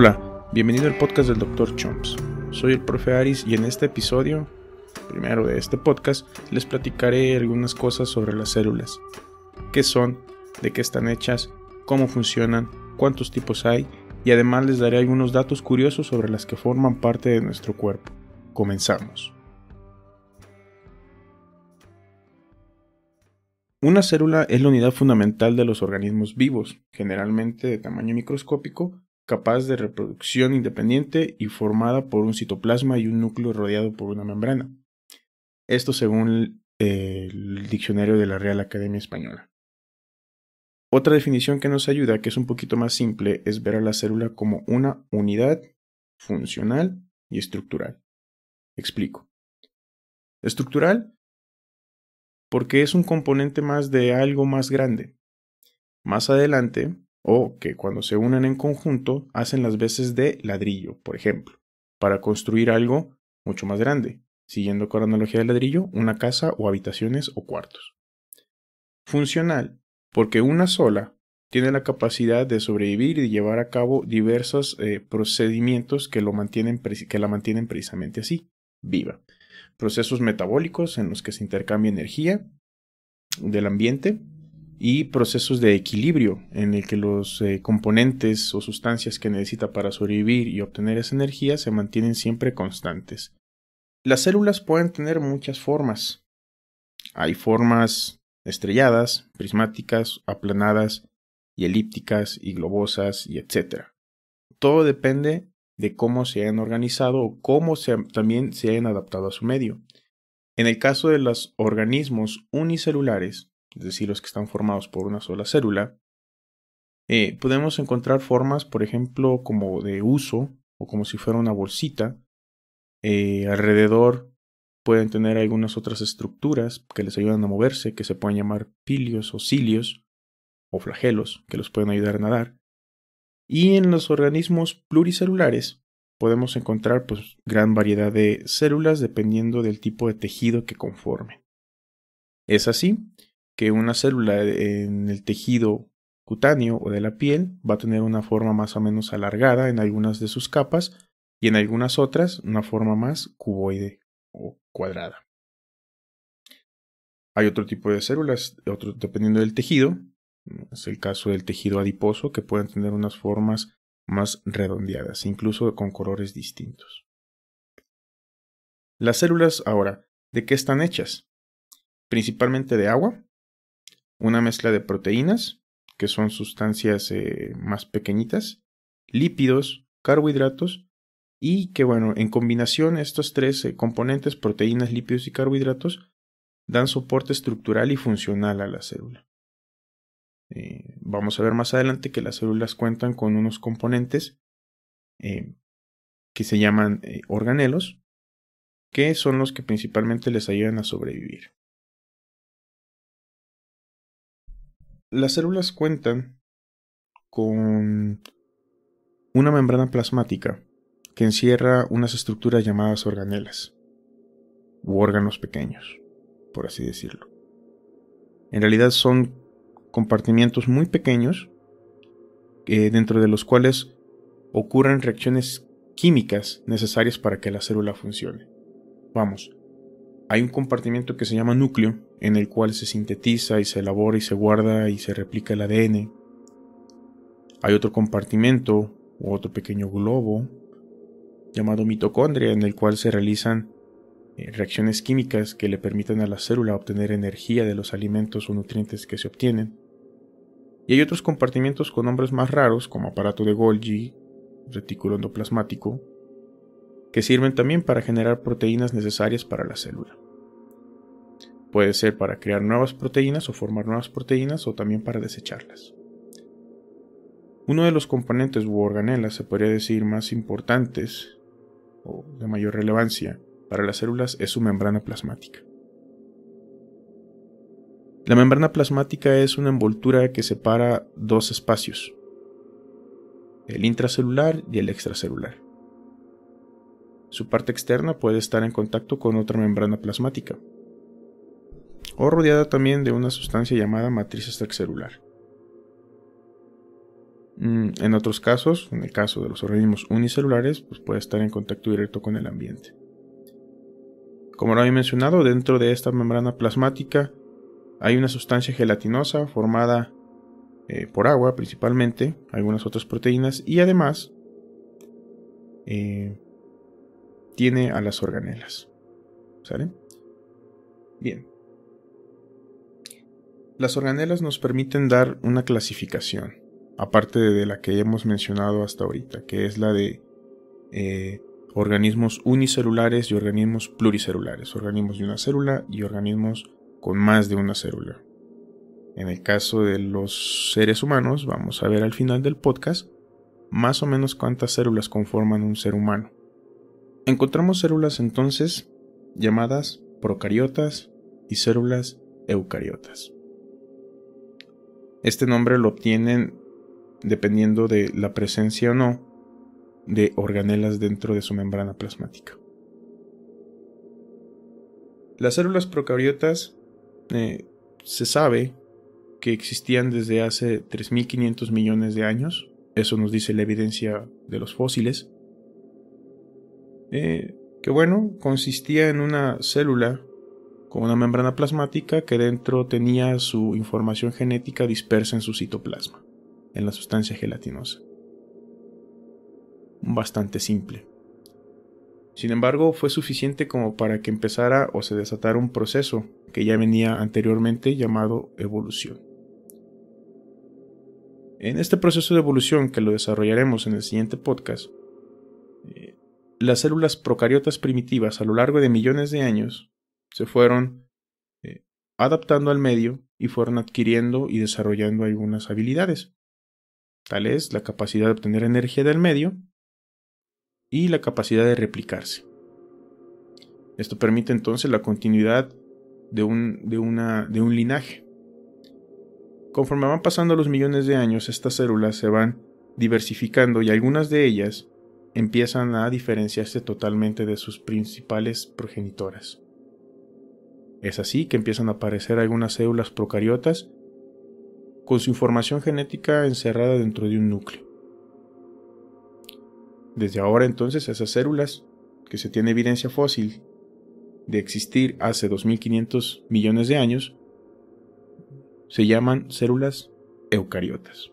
Hola, bienvenido al podcast del Dr. Chomps. Soy el profe Aris y en este episodio, primero de este podcast, les platicaré algunas cosas sobre las células. ¿Qué son? ¿De qué están hechas? ¿Cómo funcionan? ¿Cuántos tipos hay? Y además les daré algunos datos curiosos sobre las que forman parte de nuestro cuerpo. Comenzamos. Una célula es la unidad fundamental de los organismos vivos, generalmente de tamaño microscópico, capaz de reproducción independiente y formada por un citoplasma y un núcleo rodeado por una membrana. Esto según el diccionario de la Real Academia Española. Otra definición que nos ayuda, que es un poquito más simple, es ver a la célula como una unidad funcional y estructural. Explico. Estructural porque es un componente más de algo más grande. Más adelante, o que cuando se unen en conjunto, hacen las veces de ladrillo, por ejemplo, para construir algo mucho más grande, siguiendo con la analogía del ladrillo, una casa o habitaciones o cuartos. Funcional, porque una sola tiene la capacidad de sobrevivir y de llevar a cabo diversos procedimientos que la mantienen precisamente así, viva. Procesos metabólicos en los que se intercambia energía del ambiente y procesos de equilibrio en el que los componentes o sustancias que necesita para sobrevivir y obtener esa energía se mantienen siempre constantes. Las células pueden tener muchas formas. Hay formas estrelladas, prismáticas, aplanadas y elípticas y globosas y etc. Todo depende de cómo se hayan organizado o cómo también se hayan adaptado a su medio. En el caso de los organismos unicelulares, es decir, los que están formados por una sola célula, podemos encontrar formas, por ejemplo, como de huso o como si fuera una bolsita. Alrededor pueden tener algunas otras estructuras que les ayudan a moverse, que se pueden llamar pilios o cilios o flagelos, que los pueden ayudar a nadar. Y en los organismos pluricelulares podemos encontrar gran variedad de células dependiendo del tipo de tejido que conforme. Es así que una célula en el tejido cutáneo o de la piel va a tener una forma más o menos alargada en algunas de sus capas y en algunas otras una forma más cuboide o cuadrada. Hay otro tipo de células, dependiendo del tejido. Es el caso del tejido adiposo, que pueden tener unas formas más redondeadas, incluso con colores distintos. Las células ahora, ¿de qué están hechas? Principalmente de agua, una mezcla de proteínas, que son sustancias más pequeñitas, lípidos, carbohidratos, y que en combinación estos tres componentes, proteínas, lípidos y carbohidratos, dan soporte estructural y funcional a la célula. Vamos a ver más adelante que las células cuentan con unos componentes que se llaman organelos, que son los que principalmente les ayudan a sobrevivir. Las células cuentan con una membrana plasmática que encierra unas estructuras llamadas organelas, u órganos pequeños, por así decirlo. En realidad son compartimientos muy pequeños dentro de los cuales ocurren reacciones químicas necesarias para que la célula funcione. Hay un compartimiento que se llama núcleo, en el cual se sintetiza y se elabora y se guarda y se replica el ADN. Hay otro compartimento u otro pequeño globo llamado mitocondria, en el cual se realizan reacciones químicas que le permitan a la célula obtener energía de los alimentos o nutrientes que se obtienen. Y hay otros compartimientos con nombres más raros, como aparato de Golgi, retículo endoplasmático, que sirven también para generar proteínas necesarias para la célula. Puede ser para crear nuevas proteínas o formar nuevas proteínas o también para desecharlas. Uno de los componentes u organelas, se podría decir, más importantes o de mayor relevancia para las células es su membrana plasmática. La membrana plasmática es una envoltura que separa dos espacios, el intracelular y el extracelular. Su parte externa puede estar en contacto con otra membrana plasmática, o rodeada también de una sustancia llamada matriz extracelular. En otros casos, en el caso de los organismos unicelulares, pues puede estar en contacto directo con el ambiente. Como lo había mencionado, dentro de esta membrana plasmática hay una sustancia gelatinosa formada por agua principalmente, algunas otras proteínas, y además tiene a las organelas. ¿Sale? Bien. Las organelas nos permiten dar una clasificación, aparte de la que hemos mencionado hasta ahorita, que es la de organismos unicelulares y organismos pluricelulares, organismos de una célula y organismos con más de una célula. En el caso de los seres humanos, vamos a ver al final del podcast más o menos cuántas células conforman un ser humano. Encontramos células entonces llamadas procariotas y células eucariotas. Este nombre lo obtienen dependiendo de la presencia o no de organelas dentro de su membrana plasmática. Las células procariotas se sabe que existían desde hace 3.500 millones de años. Eso nos dice la evidencia de los fósiles. Que bueno, consistía en una célula con una membrana plasmática que dentro tenía su información genética dispersa en su citoplasma, en la sustancia gelatinosa. Bastante simple. Sin embargo, fue suficiente como para que empezara o se desatara un proceso que ya venía anteriormente llamado evolución. En este proceso de evolución, que lo desarrollaremos en el siguiente podcast, las células procariotas primitivas a lo largo de millones de años se fueron adaptando al medio y fueron adquiriendo y desarrollando algunas habilidades. Tal es la capacidad de obtener energía del medio y la capacidad de replicarse. Esto permite entonces la continuidad de un linaje. Conforme van pasando los millones de años, estas células se van diversificando y algunas de ellas empiezan a diferenciarse totalmente de sus principales progenitoras. Es así que empiezan a aparecer algunas células procariotas con su información genética encerrada dentro de un núcleo. Desde ahora entonces esas células, que se tiene evidencia fósil de existir hace 2.500 millones de años, se llaman células eucariotas.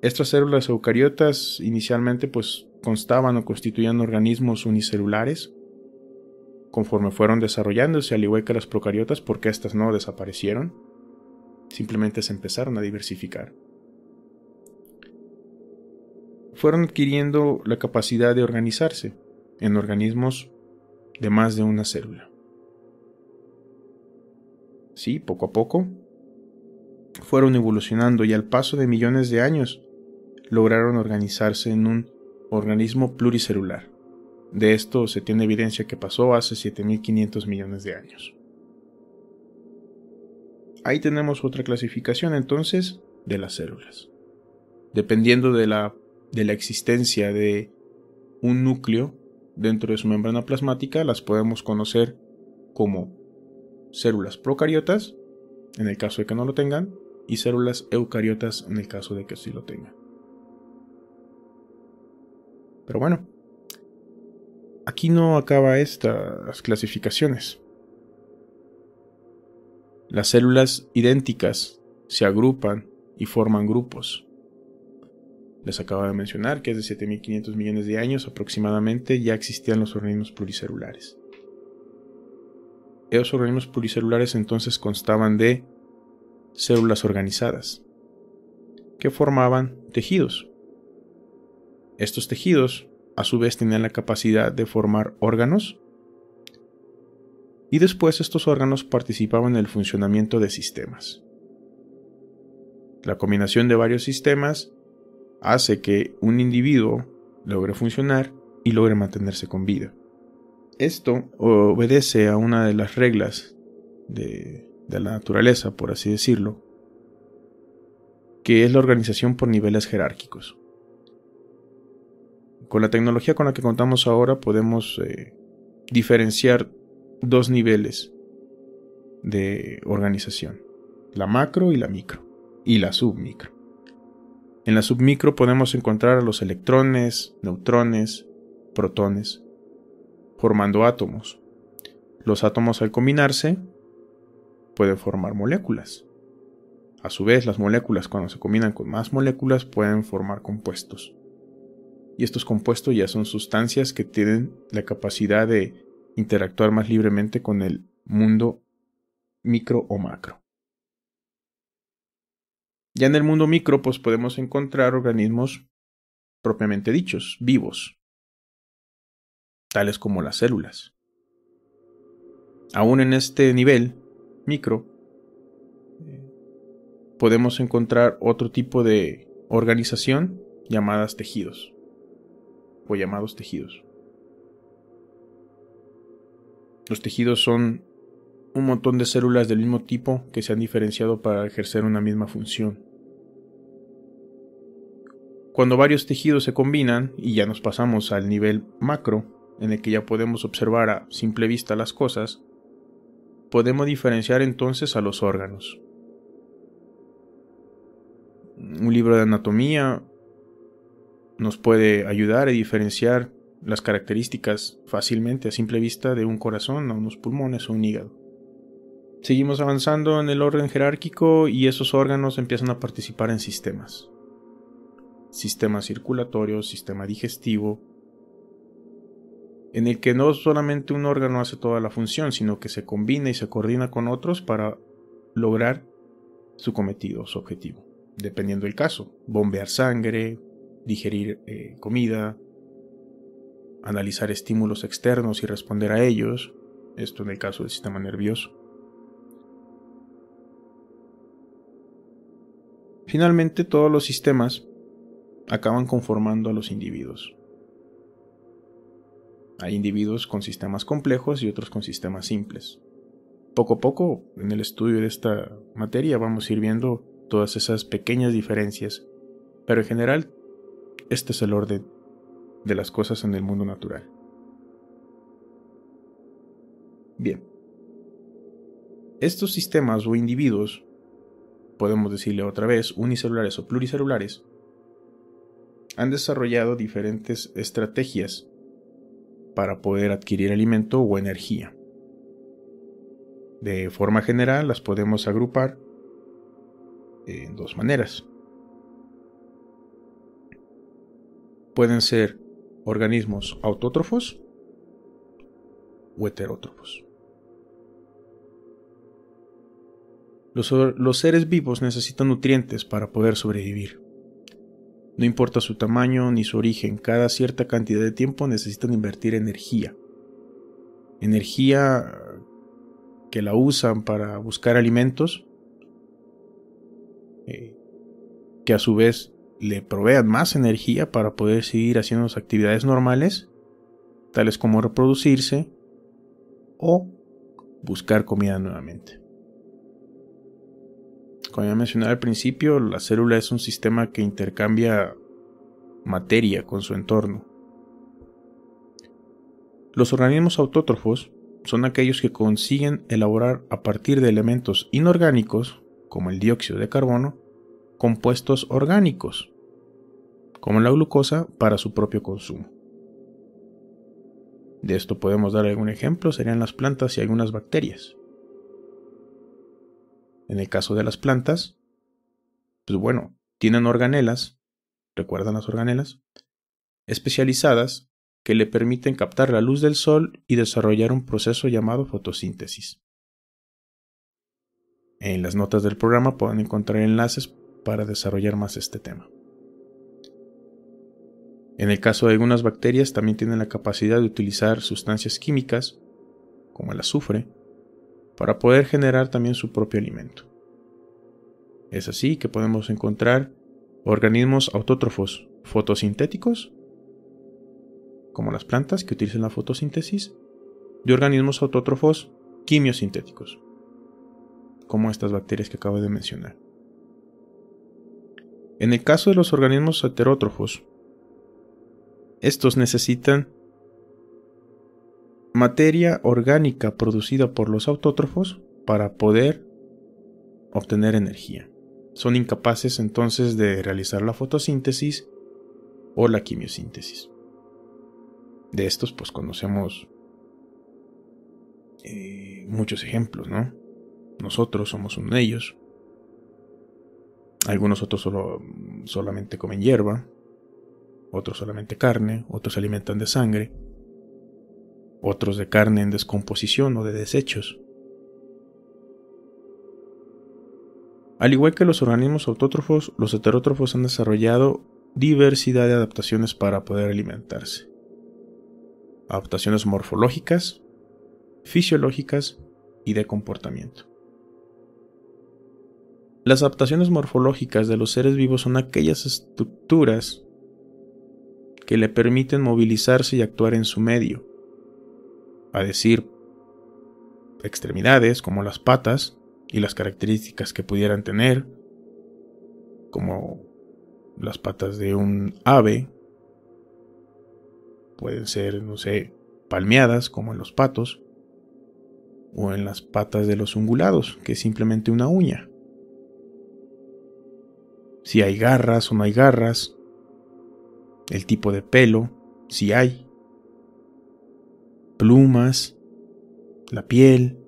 Estas células eucariotas inicialmente constaban o constituían organismos unicelulares. Conforme fueron desarrollándose, al igual que las procariotas, porque estas no desaparecieron, simplemente se empezaron a diversificar. Fueron adquiriendo la capacidad de organizarse en organismos de más de una célula. Sí, poco a poco fueron evolucionando y al paso de millones de años lograron organizarse en un organismo pluricelular. De esto se tiene evidencia que pasó hace 7.500 millones de años. Ahí tenemos otra clasificación entonces de las células. Dependiendo de la existencia de un núcleo dentro de su membrana plasmática, las podemos conocer como células procariotas, en el caso de que no lo tengan, y células eucariotas en el caso de que sí lo tengan. Pero bueno, aquí no acaba estas clasificaciones. Las células idénticas se agrupan y forman grupos. Les acabo de mencionar que desde 7.500 millones de años aproximadamente ya existían los organismos pluricelulares. Esos organismos pluricelulares entonces constaban de células organizadas que formaban tejidos. Estos tejidos a su vez tenían la capacidad de formar órganos y después estos órganos participaban en el funcionamiento de sistemas. La combinación de varios sistemas hace que un individuo logre funcionar y logre mantenerse con vida. Esto obedece a una de las reglas de la naturaleza, por así decirlo, que es la organización por niveles jerárquicos. Con la tecnología con la que contamos ahora podemos diferenciar dos niveles de organización, la macro y la micro, y la submicro. En la submicro podemos encontrar a los electrones, neutrones, protones, formando átomos. Los átomos al combinarse pueden formar moléculas. A su vez, las moléculas cuando se combinan con más moléculas pueden formar compuestos. Y estos compuestos ya son sustancias que tienen la capacidad de interactuar más libremente con el mundo micro o macro. Ya en el mundo micro, pues podemos encontrar organismos propiamente dichos, vivos, tales como las células. Aún en este nivel micro, podemos encontrar otro tipo de organización llamadas tejidos, o llamados tejidos. Los tejidos son un montón de células del mismo tipo que se han diferenciado para ejercer una misma función. Cuando varios tejidos se combinan y ya nos pasamos al nivel macro, en el que ya podemos observar a simple vista las cosas, podemos diferenciar entonces a los órganos. Un libro de anatomía nos puede ayudar a diferenciar las características fácilmente a simple vista de un corazón, a unos pulmones o un hígado. Seguimos avanzando en el orden jerárquico y esos órganos empiezan a participar en sistemas. Sistema circulatorio, sistema digestivo, en el que no solamente un órgano hace toda la función, sino que se combina y se coordina con otros para lograr su cometido, su objetivo. Dependiendo del caso, bombear sangre, digerir comida, analizar estímulos externos y responder a ellos, esto en el caso del sistema nervioso. Finalmente, todos los sistemas acaban conformando a los individuos. Hay individuos con sistemas complejos y otros con sistemas simples. Poco a poco, en el estudio de esta materia, vamos a ir viendo todas esas pequeñas diferencias, pero en general, este es el orden de las cosas en el mundo natural. Bien. Estos sistemas o individuos, podemos decirle otra vez, unicelulares o pluricelulares, han desarrollado diferentes estrategias para poder adquirir alimento o energía. De forma general, las podemos agrupar en dos maneras. Pueden ser organismos autótrofos o heterótrofos. Los seres vivos necesitan nutrientes para poder sobrevivir. No importa su tamaño ni su origen, cada cierta cantidad de tiempo necesitan invertir energía. Energía que la usan para buscar alimentos, que a su vez le provean más energía para poder seguir haciendo sus actividades normales, tales como reproducirse o buscar comida nuevamente. Como ya mencioné al principio, la célula es un sistema que intercambia materia con su entorno. Los organismos autótrofos son aquellos que consiguen elaborar a partir de elementos inorgánicos, como el dióxido de carbono, compuestos orgánicos, como la glucosa, para su propio consumo. De esto podemos dar algún ejemplo, serían las plantas y algunas bacterias. En el caso de las plantas, pues bueno, tienen organelas, ¿recuerdan las organelas? Especializadas que le permiten captar la luz del sol y desarrollar un proceso llamado fotosíntesis. En las notas del programa pueden encontrar enlaces para desarrollar más este tema. En el caso de algunas bacterias también tienen la capacidad de utilizar sustancias químicas, como el azufre, para poder generar también su propio alimento. Es así que podemos encontrar organismos autótrofos fotosintéticos, como las plantas que utilizan la fotosíntesis, y organismos autótrofos quimiosintéticos, como estas bacterias que acabo de mencionar. En el caso de los organismos heterótrofos, estos necesitan materia orgánica producida por los autótrofos para poder obtener energía. son incapaces entonces de realizar la fotosíntesis o la quimiosíntesis. De estos pues conocemos muchos ejemplos, ¿no? Nosotros somos uno de ellos. Algunos otros solamente comen hierba, otros solamente carne, otros se alimentan de sangre, otros de carne en descomposición o de desechos. Al igual que los organismos autótrofos, los heterótrofos han desarrollado diversidad de adaptaciones para poder alimentarse. Adaptaciones morfológicas, fisiológicas y de comportamiento. Las adaptaciones morfológicas de los seres vivos son aquellas estructuras que le permiten movilizarse y actuar en su medio, a decir, extremidades como las patas y las características que pudieran tener, como las patas de un ave, pueden ser, palmeadas como en los patos, o en las patas de los ungulados, que es simplemente una uña. Si hay garras o no hay garras, el tipo de pelo, si hay, plumas, la piel.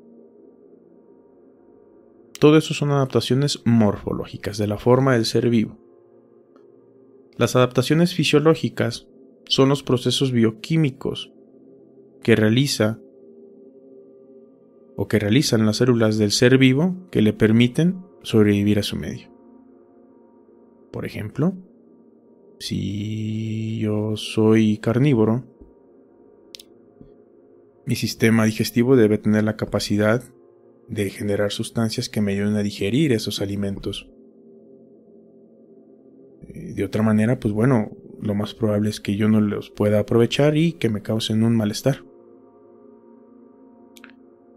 Todo eso son adaptaciones morfológicas de la forma del ser vivo. Las adaptaciones fisiológicas son los procesos bioquímicos que realizan las células del ser vivo que le permiten sobrevivir a su medio. Por ejemplo, si yo soy carnívoro, mi sistema digestivo debe tener la capacidad de generar sustancias que me ayuden a digerir esos alimentos. De otra manera, pues bueno, lo más probable es que yo no los pueda aprovechar y que me causen un malestar.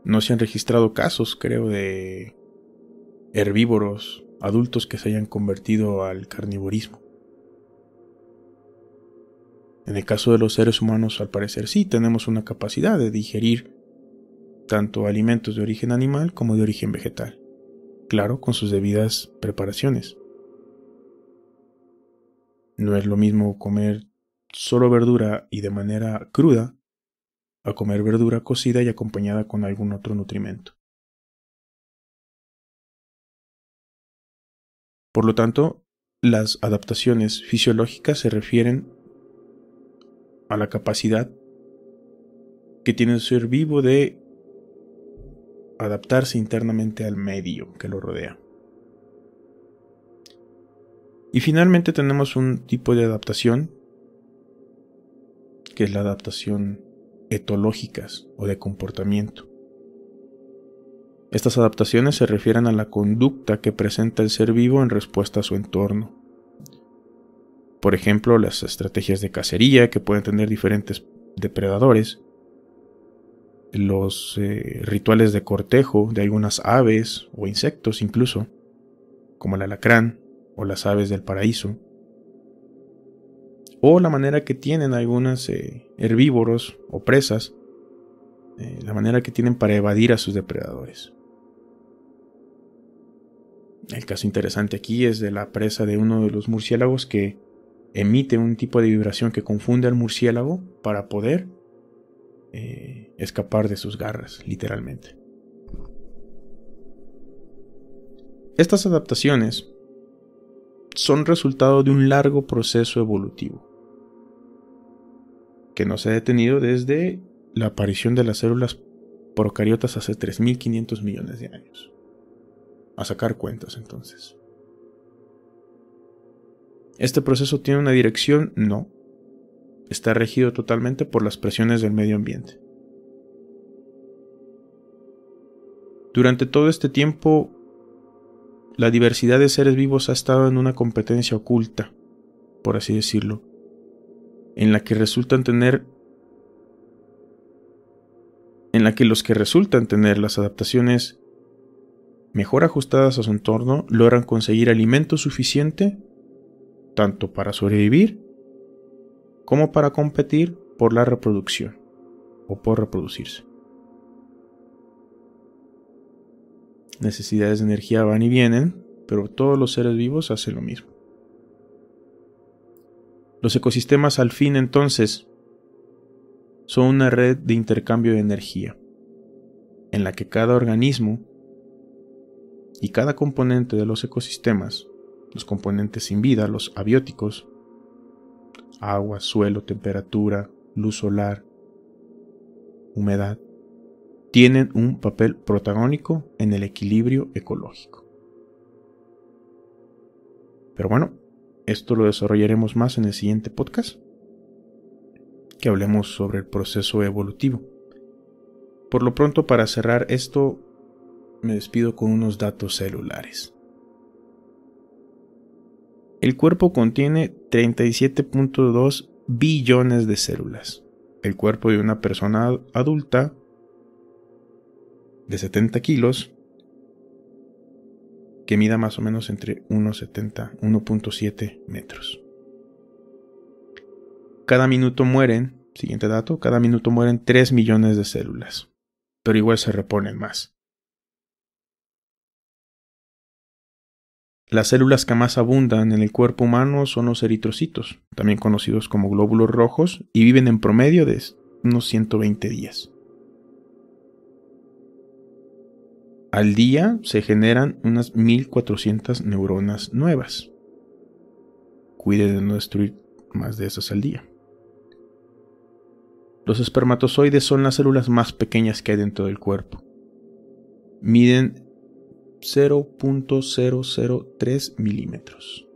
No se han registrado casos, creo, de herbívoros adultos que se hayan convertido al carnivorismo. En el caso de los seres humanos, al parecer sí, tenemos una capacidad de digerir tanto alimentos de origen animal como de origen vegetal. Claro, con sus debidas preparaciones. No es lo mismo comer solo verdura y de manera cruda a comer verdura cocida y acompañada con algún otro nutrimento. Por lo tanto, las adaptaciones fisiológicas se refieren a la capacidad que tiene el ser vivo de adaptarse internamente al medio que lo rodea. Y finalmente tenemos un tipo de adaptación que es la adaptación etológicas o de comportamiento. Estas adaptaciones se refieren a la conducta que presenta el ser vivo en respuesta a su entorno. Por ejemplo, las estrategias de cacería que pueden tener diferentes depredadores, los rituales de cortejo de algunas aves o insectos incluso, como el alacrán o las aves del paraíso, o la manera que tienen algunos herbívoros o presas, la manera que tienen para evadir a sus depredadores. El caso interesante aquí es de la presa de uno de los murciélagos que emite un tipo de vibración que confunde al murciélago para poder escapar de sus garras, literalmente. Estas adaptaciones son resultado de un largo proceso evolutivo que no se ha detenido desde la aparición de las células procariotas hace 3.500 millones de años. A sacar cuentas entonces. ¿Este proceso tiene una dirección? No. Está regido totalmente por las presiones del medio ambiente. Durante todo este tiempo, la diversidad de seres vivos ha estado en una competencia oculta, por así decirlo, en la que los que resultan tener las adaptaciones mejor ajustadas a su entorno logran conseguir alimento suficiente tanto para sobrevivir como para competir por la reproducción o por reproducirse. Necesidades de energía van y vienen, pero todos los seres vivos hacen lo mismo. Los ecosistemas, al fin, entonces, son una red de intercambio de energía, en la que cada organismo y cada componente de los ecosistemas, los componentes sin vida, los abióticos, agua, suelo, temperatura, luz solar, humedad, tienen un papel protagónico en el equilibrio ecológico. Pero bueno, esto lo desarrollaremos más en el siguiente podcast, que hablemos sobre el proceso evolutivo. Por lo pronto, para cerrar esto, me despido con unos datos celulares. El cuerpo contiene 37.2 billones de células. El cuerpo de una persona adulta de 70 kilos, que mida más o menos entre 1,70 y 1,7 metros. Cada minuto mueren, siguiente dato, cada minuto mueren 3 millones de células, pero igual se reponen más. Las células que más abundan en el cuerpo humano son los eritrocitos, también conocidos como glóbulos rojos, y viven en promedio de unos 120 días. Al día se generan unas 1400 neuronas nuevas. Cuide de no destruir más de esas al día. Los espermatozoides son las células más pequeñas que hay dentro del cuerpo. Miden 0.003 milímetros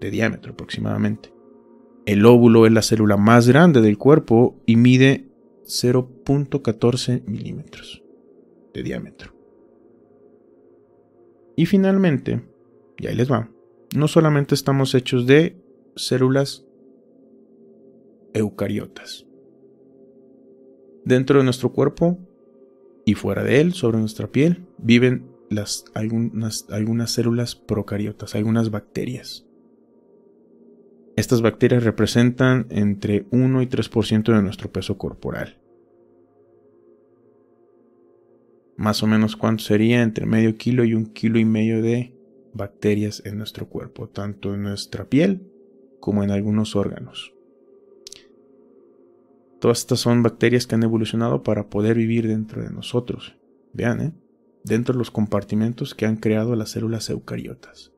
de diámetro aproximadamente. El óvulo es la célula más grande del cuerpo y mide 0.14 milímetros de diámetro. Y finalmente, y ahí les va, no solamente estamos hechos de células eucariotas. Dentro de nuestro cuerpo y fuera de él, sobre nuestra piel, viven algunas células procariotas, algunas bacterias. Estas bacterias representan entre 1 y 3% de nuestro peso corporal. Más o menos, ¿cuánto sería? Entre medio kilo y 1,5 kilos de bacterias en nuestro cuerpo, tanto en nuestra piel como en algunos órganos. Todas estas son bacterias que han evolucionado para poder vivir dentro de nosotros. Vean, dentro de los compartimentos que han creado las células eucariotas.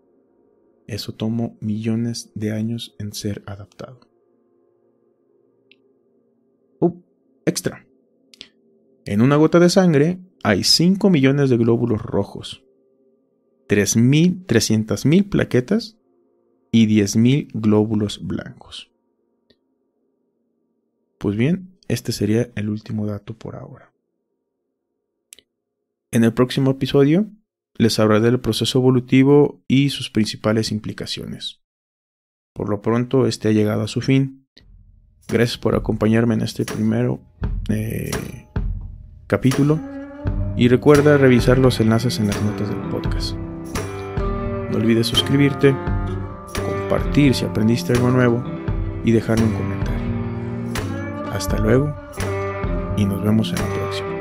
Eso tomó millones de años en ser adaptado. Extra. En una gota de sangre hay 5 millones de glóbulos rojos, 300.000 plaquetas y 10.000 glóbulos blancos. Pues bien, este sería el último dato por ahora. En el próximo episodio les hablaré del proceso evolutivo y sus principales implicaciones. Por lo pronto, este ha llegado a su fin. Gracias por acompañarme en este primero capítulo y recuerda revisar los enlaces en las notas del podcast. No olvides suscribirte, compartir si aprendiste algo nuevo y dejarme un comentario. Hasta luego y nos vemos en la próxima.